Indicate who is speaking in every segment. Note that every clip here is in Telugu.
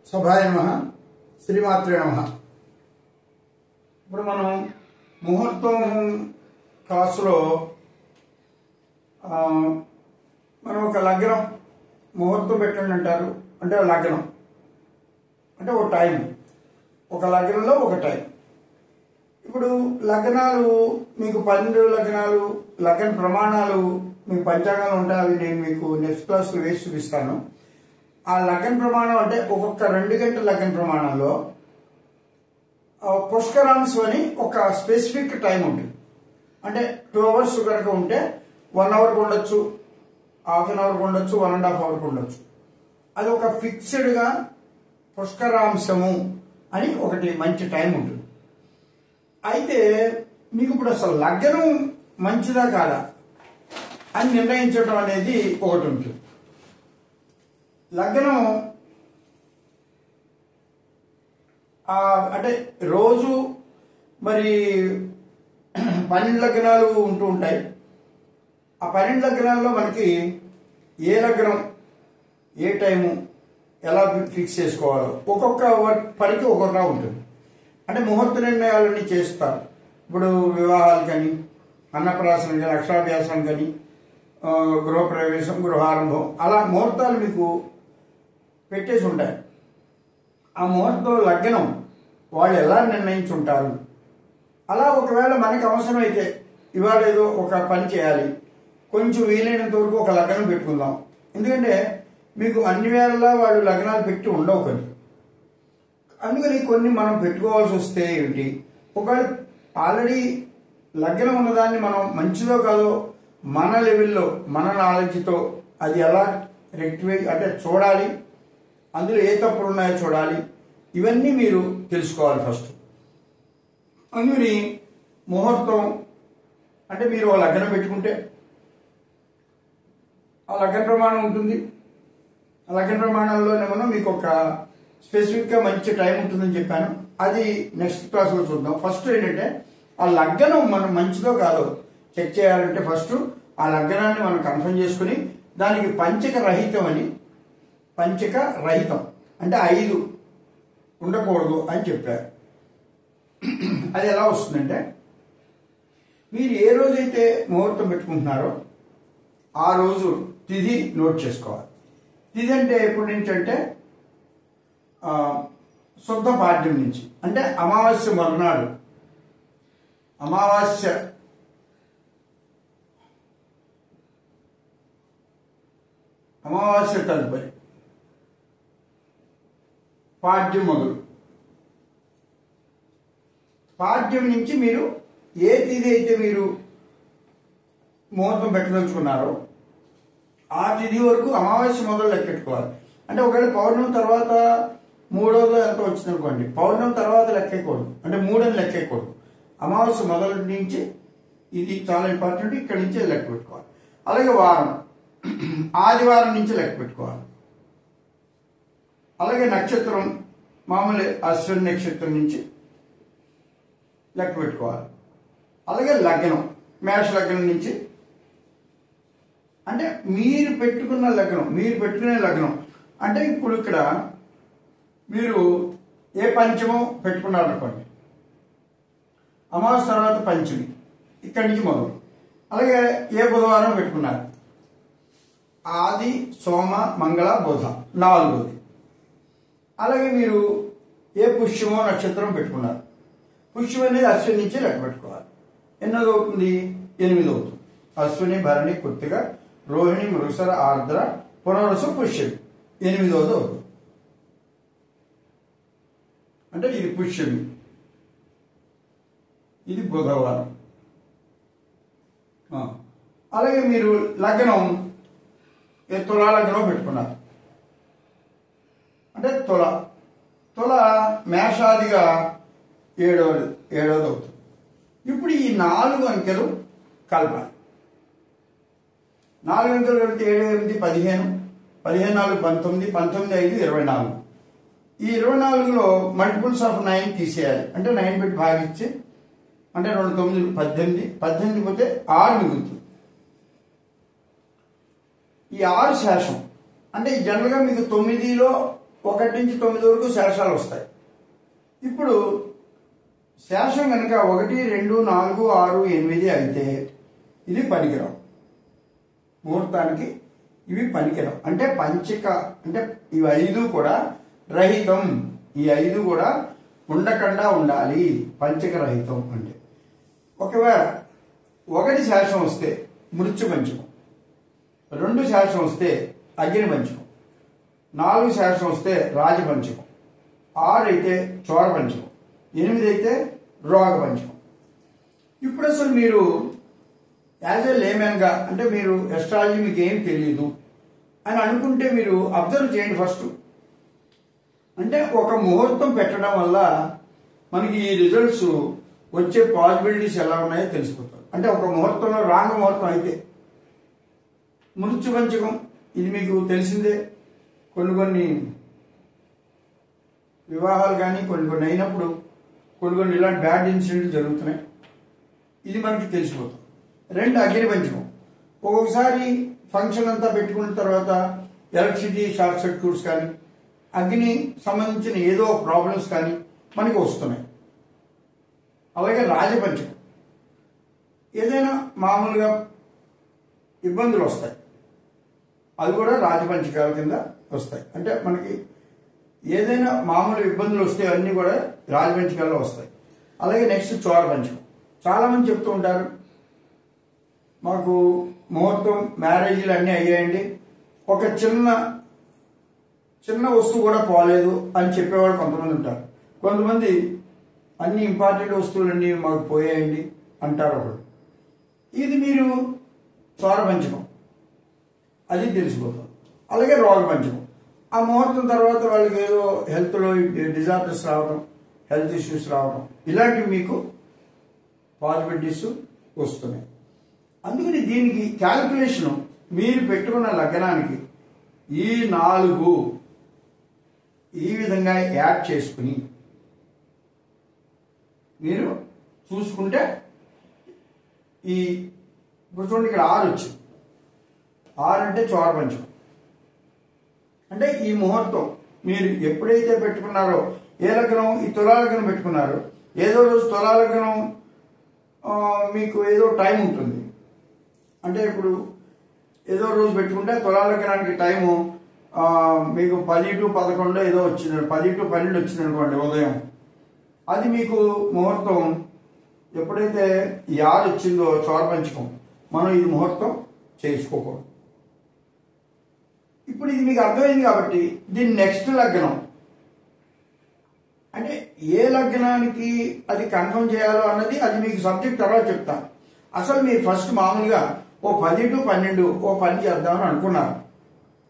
Speaker 1: సభాయ నమః, శ్రీమాత్రే నమః. ఇప్పుడు మనం ముహూర్తం క్లాసులో మనం ఒక లగ్నం ముహూర్తం పెట్టండి అంటారు. అంటే లగ్నం అంటే ఒక టైం, ఒక లగ్నంలో ఒక టైం. ఇప్పుడు లగ్నాలు మీకు 12 లగ్నాలు, లగ్న ప్రమాణాలు మీకు పంచాంగాలు ఉంటాయి. అవి నేను మీకు నెక్స్ట్ క్లాస్లో వేసి చూపిస్తాను. ఆ లగ్న ప్రమాణం అంటే ఒక్కొక్క 2 గంటల లగ్న ప్రమాణంలో పుష్కరాంశం అని ఒక స్పెసిఫిక్ టైం ఉంటుంది. అంటే 2 అవర్స్ కనుక ఉంటే 1 అవర్కి ఉండొచ్చు, హాఫ్ అన్ అవర్కి ఉండొచ్చు, 1.5 అవర్కి ఉండొచ్చు. అది ఒక ఫిక్స్డ్గా పుష్కరాంశము అని ఒకటి మంచి టైం ఉంటుంది. అయితే మీకు ఇప్పుడు అసలు లగ్నం మంచిదా కాదా అని నిర్ణయించడం అనేది ఒకటి ఉంటుంది. లగ్నం అంటే రోజు మరి 12 లగ్నాలు ఉంటూ ఉంటాయి. ఆ 12 లగ్నాల్లో మనకి ఏ లగ్నం ఏ టైము ఎలా ఫిక్స్ చేసుకోవాలో ఒక్కొక్క పనికి ఒక్కొక్కలా ఉంటుంది. అంటే ముహూర్త నిర్ణయాలన్నీ చేస్తారు. ఇప్పుడు వివాహాలు కానీ, అన్నప్రాసన కానీ, అక్షరాభ్యాసం కానీ, గృహప్రవేశం, గృహారంభం, అలా ముహూర్తాలు మీకు పెట్టేసి ఉంటాయి. ఆ ముహూర్తం లగ్నం వాళ్ళు ఎలా నిర్ణయించుంటారు. అలా ఒకవేళ మనకి అవసరమైతే ఇవాళ ఏదో ఒక పని చేయాలి, కొంచెం వీలైనంత వరకు ఒక లగ్నం పెట్టుకుందాం. ఎందుకంటే మీకు అన్ని వేళలా వాళ్ళు లగ్నాలు పెట్టి ఉండవు కొన్ని. అందుకని కొన్ని మనం పెట్టుకోవాల్సి వస్తే ఏమిటి, ఒకవేళ ఆల్రెడీ లగ్నం ఉన్నదాన్ని మనం మంచిదో కాదో మన లెవెల్లో మన నాలెడ్జ్తో అది ఎలా రెక్టిఫై అంటే చూడాలి, అందులో ఏ తప్పులు ఉన్నాయో చూడాలి. ఇవన్నీ మీరు తెలుసుకోవాలి ఫస్ట్. అందుకని ముహూర్తం అంటే మీరు లగ్నం పెట్టుకుంటే ఆ లగ్న ప్రమాణం ఉంటుంది. ఆ లగ్న ప్రమాణంలోనేమో మీకు ఒక స్పెసిఫిక్గా మంచి టైం ఉంటుందని చెప్పాను. అది నెక్స్ట్ క్లాస్లో చూద్దాం. ఫస్ట్ ఏంటంటే ఆ లగ్నం మనం మంచిదో కాదో చెక్ చేయాలంటే ఫస్ట్ ఆ లగ్నాన్ని మనం కన్ఫర్మ్ చేసుకుని దానికి పంచక రహితం అని, పంచక రహితం అంటే 5 ఉండకూడదు అని చెప్పారు. అది ఎలా వస్తుందంటే మీరు ఏ రోజైతే ముహూర్తం పెట్టుకుంటున్నారో ఆ రోజు తిథి నోట్ చేసుకోవాలి. తిథి అంటే ఎప్పటి నుంచి అంటే శుద్ధ పాడ్యం నుంచి, అంటే అమావాస్య మరునాడు, అమావాస్య తదుపరి పాడ్యం మొదలు. పాడ్యం నుంచి మీరు ఏ తిథి అయితే మీరు ముహూర్తం పెట్టదలుచుకున్నారో ఆ తిథి వరకు అమావాస్య మొదలు లెక్కెట్టుకోవాలి. అంటే ఒకవేళ పౌర్ణమి తర్వాత 3వ ఎంత వచ్చింది అనుకోండి, పౌర్ణమి తర్వాత లెక్కేయకూడదు, అంటే 3 అని లెక్కేయకూడదు. అమావాస్య మొదటి నుంచి, ఇది చాలా ఇంపార్టెంట్, ఇక్కడి నుంచి లెక్క పెట్టుకోవాలి. అలాగే వారం, ఆదివారం నుంచి లెక్క పెట్టుకోవాలి. అలాగే నక్షత్రం మామూలు అశ్విని నక్షత్రం నుంచి లెక్క పెట్టుకోవాలి. అలాగే లగ్నం మేష లగ్నం నుంచి, అంటే మీరు పెట్టుకునే లగ్నం అంటే ఇప్పుడు ఇక్కడ మీరు ఏ పంచమో పెట్టుకున్నారనుకోండి, అమావాస్య తర్వాత పంచమి ఇక్కడి నుంచి మొదలు. అలాగే ఏ బుధవారం పెట్టుకున్నారు, ఆది సోమ మంగళ బుధ 4వది. అలాగే మీరు ఏ పుష్యమో నక్షత్రం పెట్టుకున్నారు, పుష్యం అనేది అశ్విని నుంచి లెక్క పెట్టుకోవాలి. ఎన్నోది అవుతుంది, 8 అవుతుంది. అశ్విని భరణి కృత్తిక రోహిణి మృగశిర ఆర్ద్ర పునర్వసు పుష్యమి 8వది అవుతుంది. అంటే ఇది పుష్యమి, ఇది బుధవారం. అలాగే మీరు లగ్నం తులా లగ్నం పెట్టుకున్నారు, అంటే తుల మేషాదిగా 7వది అవుతుంది. ఇప్పుడు ఈ 4 అంకెలు కలపాలి. 4 అంకెలు కలిపితే 7, 8, 15, 15, 4, 19, 19, 5, 24. ఈ 24లో మల్టిపుల్స్ ఆఫ్ 9 తీసేయాలి. అంటే 9 పెట్టి భాగించి, అంటే 2 9 18, 18 పోతే 6 మిగులుతుంది. ఈ 6 శేషం. అంటే జనరల్గా మీకు 9లో 1 నుంచి 9 వరకు శేషాలు వస్తాయి. ఇప్పుడు శేషం కనుక 1, 2, 4, 6, 8 అయితే ఇది పనికిరావు. ముహూర్తానికి ఇవి పనికిరావు. అంటే పంచిక అంటే ఇవి 5 కూడా రహితం. ఈ 5 కూడా ఉండకుండా ఉండాలి. పంచిక రహితం అంటే ఒకవేళ 1 శేషం వస్తే మృత్యు పంచకం, 2 శేషం వస్తే అగ్ని పంచకం, 4 శేషం వస్తే రాజపంచకం, 6 అయితే చోర పంచకం, 8 అయితే రోగ పంచకం. ఇప్పుడు అసలు మీరు యాజ్ ఏ లేమెన్గా అంటే మీరు ఎస్ట్రాలజీ మీకు ఏం తెలియదు అని అనుకుంటే మీరు అబ్జర్వ్ చేయండి. ఫస్ట్ అంటే ఒక ముహూర్తం పెట్టడం వల్ల మనకి ఈ రిజల్ట్స్ వచ్చే పాసిబిలిటీస్ ఎలా ఉన్నాయో తెలిసిపోతాయి. అంటే ఒక ముహూర్తంలో రాంగ్ ముహూర్తం అయితే మృత్యు పంచకం ఇది మీకు తెలిసిందే. కొన్ని వివాహాలు కానీ కొన్ని అయినప్పుడు కొన్ని ఇలాంటి బ్యాడ్ ఇన్సిడెంట్లు జరుగుతున్నాయి. ఇది మనకి తెలిసిపోతుంది. 2 అగ్ని పంచకం. ఒక్కొక్కసారి ఫంక్షన్ అంతా పెట్టుకున్న తర్వాత ఎలక్ట్రిసిటీ షార్ట్ సర్క్యూట్స్ కానీ అగ్ని సంబంధించిన ఏదో ప్రాబ్లమ్స్ కానీ మనకి వస్తున్నాయి. అలాగే రాజపంచకం ఏదైనా మామూలుగా ఇబ్బందులు వస్తాయి, అది కూడా రాజపంచకాల కింద వస్తాయి. అంటే మనకి ఏదైనా మామూలు ఇబ్బందులు వస్తే అన్నీ కూడా రాజపంచకాల్లో వస్తాయి. అలాగే నెక్స్ట్ చోర పంచకం. చాలామంది చెప్తూ ఉంటారు మాకు ముహూర్తం మ్యారేజీలు అన్నీ అయ్యాయండి, ఒక చిన్న వస్తువు కూడా పోలేదు అని చెప్పేవాళ్ళు కొంతమంది ఉంటారు. కొంతమంది అన్ని ఇంపార్టెంట్ వస్తువులన్నీ మాకు పోయాయండి అంటారు ఒకడు. ఇది మీరు చోర పంచకం అది తెలిసిపోతుంది. అలాగే రోగ పంచకం. ఆ ముహూర్తం తర్వాత వాళ్ళకి ఏదో హెల్త్లో డిజార్డర్స్ రావడం, హెల్త్ ఇష్యూస్ రావడం, ఇలాంటివి మీకు పాసిబిలిటీస్ వస్తున్నాయి. అందుకని దీనికి క్యాల్కులేషను మీరు పెట్టుకున్న లగ్నానికి ఈ 4 ఈ విధంగా యాడ్ చేసుకుని మీరు చూసుకుంటే ఇప్పుడు చూడండి ఇక్కడ 6 వచ్చింది. 6 అంటే చోర పంచకం. అంటే ఈ ముహూర్తం మీరు ఎప్పుడైతే పెట్టుకున్నారో ఏ లగ్నం ఈ తులా లగ్నం పెట్టుకున్నారో ఏదో రోజు తులా లగ్నం మీకు ఏదో టైం ఉంటుంది. అంటే ఇప్పుడు ఏదో రోజు పెట్టుకుంటే తులా లగ్నానికి టైము మీకు 10 to 11 ఏదో వచ్చింది, 10 to 12 వచ్చింది అనుకోండి ఉదయం. అది మీకు ముహూర్తం ఎప్పుడైతే ఈ 6 వచ్చిందో చోర పంచకం మనం ఇది ముహూర్తం చేసుకోకూడదు. ఇప్పుడు ఇది మీకు అర్థమైంది కాబట్టి దీని నెక్స్ట్ లగ్నం అంటే ఏ లగ్నానికి అది కన్ఫర్మ్ చేయాలో అన్నది అది మీకు సబ్జెక్ట్ తర్వాత చెప్తాను. అసలు మీరు ఫస్ట్ మామూలుగా ఓ 10 to 12 ఓ పని చేద్దామని అనుకున్నారు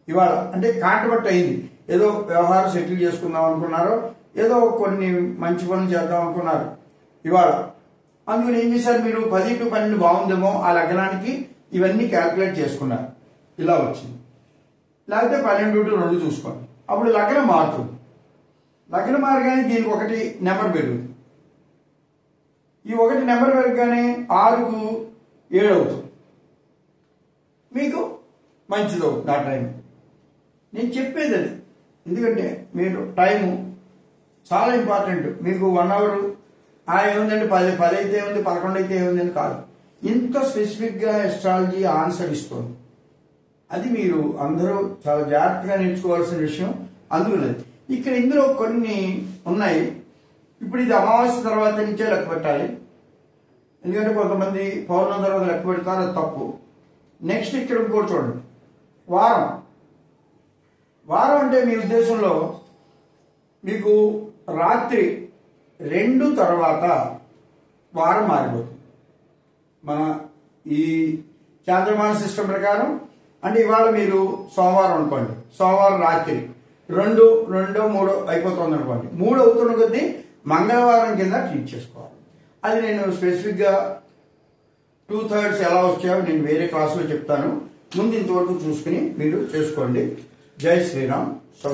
Speaker 1: ఇవాళ. అంటే కాంట్రబట్ అయింది, ఏదో వ్యవహారం సెటిల్ చేసుకుందాం అనుకున్నారో ఏదో కొన్ని మంచి పనులు చేద్దాం అనుకున్నారు ఇవాళ. అందుకని ఏం చేశారు మీరు 10 to 12 బాగుందేమో ఆ లగ్నానికి ఇవన్నీ క్యాల్కులేట్ చేసుకున్నారు, ఇలా వచ్చింది. లేకపోతే 12 to 2 చూసుకోండి, అప్పుడు లగ్నం మారుతుంది. లగ్నం మారగానే దీనికి 1 నెంబర్ పెరుగుతుంది. ఈ 1 నెంబర్ పెరగగానే 6కు 7 అవుతుంది. మీకు మంచిదవుతుంది ఆ టైం. నేను చెప్పేది అది, ఎందుకంటే మీరు టైము చాలా ఇంపార్టెంట్. మీకు 1 hour ఏముందండి 10 అయితే ఏముంది 11 అయితే ఏముందని కాదు, ఇంత స్పెసిఫిక్గా ఎస్ట్రాలజీ ఆన్సర్ ఇస్తుంది. అది మీరు అందరూ చాలా జాగ్రత్తగా నేర్చుకోవాల్సిన విషయం. అందుకనే ఇక్కడ ఇందులో కొన్ని ఉన్నాయి. ఇప్పుడు ఇది అమావాస్య తర్వాత నుంచే లెక్క పెట్టాలి, ఎందుకంటే కొంతమంది పౌర్ణమి తర్వాత లెక్క పెడతారు, అది తప్పు. నెక్స్ట్ ఇక్కడ ఇంకోటి చూడండి, వారం. వారం అంటే మీ ఉద్దేశంలో మీకు రాత్రి 2 తర్వాత వారం మారిపోతుంది. మన ఈ చాంద్రమాన సిస్టమ్ ప్రకారం అంటే ఇవాళ మీరు సోమవారం అనుకోండి, సోమవారం రాత్రి 2, 3 అయిపోతుంది అనుకోండి, 3 అవుతున్న కొద్దీ మంగళవారం కింద ట్రీట్ చేసుకోవాలి. అది నేను స్పెసిఫిక్గా 2/3 ఎలా వచ్చాయో నేను వేరే క్లాసులో చెప్తాను. ముందు ఇంతవరకు చూసుకుని మీరు చేసుకోండి. జై శ్రీరామ్.